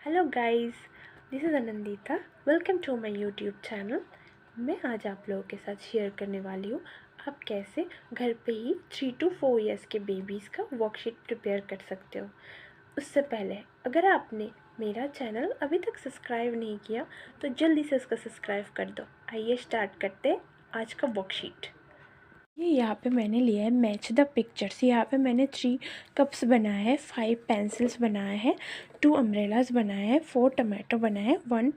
Hello guys, this is Anandita. Welcome to my YouTube channel. मैं आज आप लोगों के साथ शेयर करने वाली हूँ आप कैसे घर पे ही 3 to 4 इयर्स के बेबीज़ का वर्कशीट प्रिपेयर कर सकते हो। उससे पहले अगर आपने मेरा चैनल अभी तक सब्सक्राइब नहीं किया तो जल्दी से उसको सब्सक्राइब कर दो। आइए स्टार्ट करते हैं आज का वर्कशीट। ये यहाँ पे मैंने लिया है मैच द पिक्चर्स। यहाँ पे मैंने 3 कप्स बनाए हैं, 5 पेंसिल्स बनाए हैं, 2 अम्ब्रेलास बनाए हैं, 4 टमाटो बनाए हैं, 1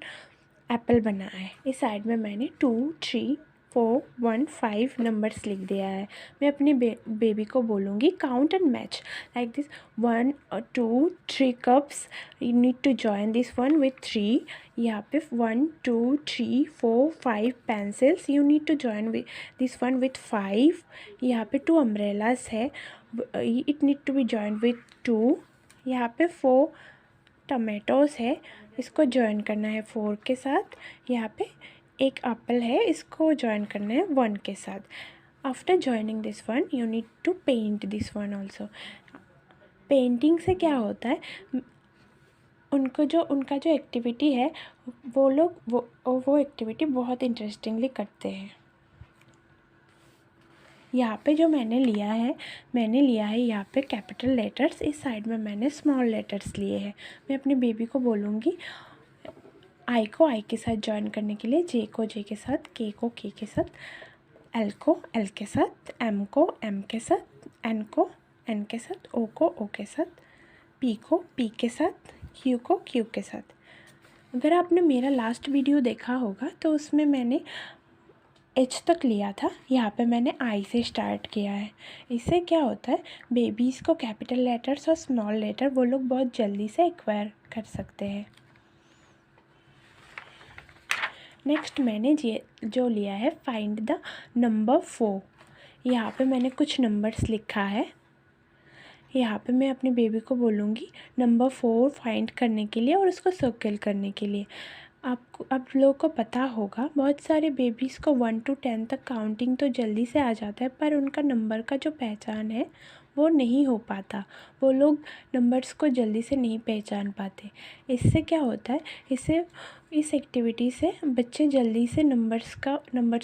एप्पल बनाया है। इस साइड में मैंने 2, 3, 4, 1, 5 नंबर्स लिख दिया है। मैं अपनी बेबी को बोलूँगी count and match like this 1 और 2, 3 cups. You need to join this one with 3। यहाँ पे 1, 2, 3, 4, 5 pencils. You need to join with this one with 5। यहाँ पे 2 अम्ब्रेलास है, it need to be join with 2। यहाँ पे 4 टमेटोज़ है, इसको जॉइन करना है 4 के साथ। यहाँ पे एक एप्पल है, इसको जॉइन करना है 1 के साथ। After joining this one you need to paint this one also. Painting से क्या होता है, उनका जो एक्टिविटी है वो लोग वो एक्टिविटी बहुत इंटरेस्टिंगली करते हैं। यहाँ पे जो मैंने लिया है यहाँ पे कैपिटल लेटर्स, इस साइड में मैंने स्मॉल लेटर्स लिए हैं। मैं अपने बेबी को बोलूँगी आई को आई के साथ जॉइन करने के लिए, जे को जे के साथ, के को के के साथ, एल को एल के साथ, एम को एम के साथ, एन को एन के साथ, ओ को ओ के साथ, पी को पी के साथ, क्यू को क्यू के साथ। अगर आपने मेरा लास्ट वीडियो देखा होगा तो उसमें मैंने एच तक लिया था, यहाँ पे मैंने आई से स्टार्ट किया है। इससे क्या होता है, बेबीज़ को कैपिटल लेटर्स और स्मॉल लेटर वो लोग बहुत जल्दी से एक्वायर कर सकते हैं। नेक्स्ट मैंने जो लिया है फाइंड द नंबर 4। यहाँ पे मैंने कुछ नंबर्स लिखा है। यहाँ पे मैं अपने बेबी को बोलूँगी नंबर 4 फाइंड करने के लिए और उसको सर्कल करने के लिए। आप लोगों को पता होगा बहुत सारे बेबीज़ को 1 to 10 तक काउंटिंग तो जल्दी से आ जाता है, पर उनका नंबर का जो पहचान है वो नहीं हो पाता। वो लोग नंबर्स को जल्दी से नहीं पहचान पाते। इससे क्या होता है, इस एक्टिविटी से बच्चे जल्दी से नंबर्स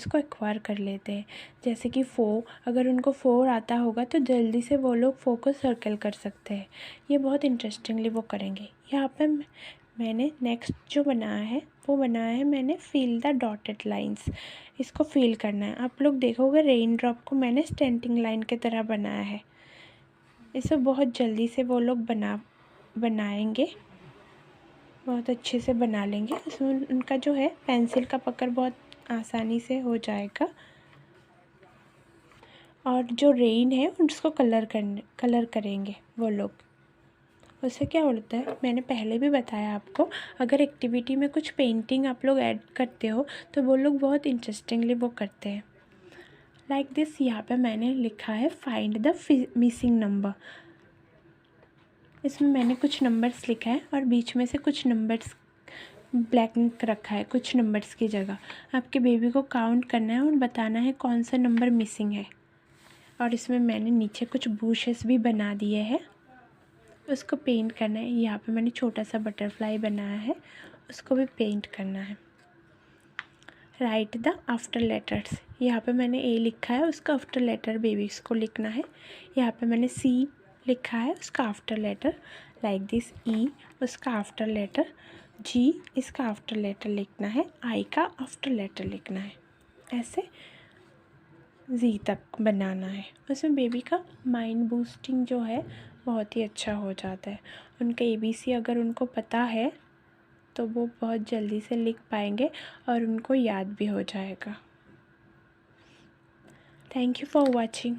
को एक्वायर कर लेते हैं। जैसे कि 4, अगर उनको 4 आता होगा तो जल्दी से वो लोग 4 को सर्कल कर सकते हैं। ये बहुत इंटरेस्टिंगली वो करेंगे। यहाँ पे मैंने नेक्स्ट जो बनाया है वो बनाया है मैंने फिल द डॉटेड लाइंस। इसको फिल करना है। आप लोग देखोगे रेन ड्रॉप को मैंने स्टेंटिंग लाइन की तरह बनाया है। इसे बहुत जल्दी से वो लोग बनाएंगे, बहुत अच्छे से बना लेंगे। इसमें उनका जो है पेंसिल का पकड़ बहुत आसानी से हो जाएगा। और जो रेन है उसको कलर करेंगे वो लोग। उससे क्या होता है, मैंने पहले भी बताया आपको, अगर एक्टिविटी में कुछ पेंटिंग आप लोग ऐड करते हो तो वो लोग बहुत इंटरेस्टिंगली वो करते हैं। लाइक दिस यहाँ पे मैंने लिखा है फाइंड द मिसिंग नंबर। इसमें मैंने कुछ नंबर्स लिखा है और बीच में से कुछ नंबर्स ब्लैंक रखा है कुछ नंबर्स की जगह। आपके बेबी को काउंट करना है और बताना है कौन सा नंबर मिसिंग है। और इसमें मैंने नीचे कुछ बुशेस भी बना दिए हैं, उसको पेंट करना है। यहाँ पे मैंने छोटा सा बटरफ्लाई बनाया है, उसको भी पेंट करना है। Right the after letters. यहाँ पे मैंने ए लिखा है, उसका आफ्टर लेटर बेबीज़ को लिखना है। यहाँ पे मैंने सी लिखा है, उसका आफ्टर लेटर लाइक दिस ई, उसका आफ्टर लेटर जी, इसका आफ्टर लेटर लिखना है। आई का आफ्टर लेटर लिखना है। ऐसे जी तक बनाना है। उसमें बेबी का माइंड बूस्टिंग जो है बहुत ही अच्छा हो जाता है। उनका ABC अगर उनको पता है तो वो बहुत जल्दी से लिख पाएंगे और उनको याद भी हो जाएगा। Thank you for watching.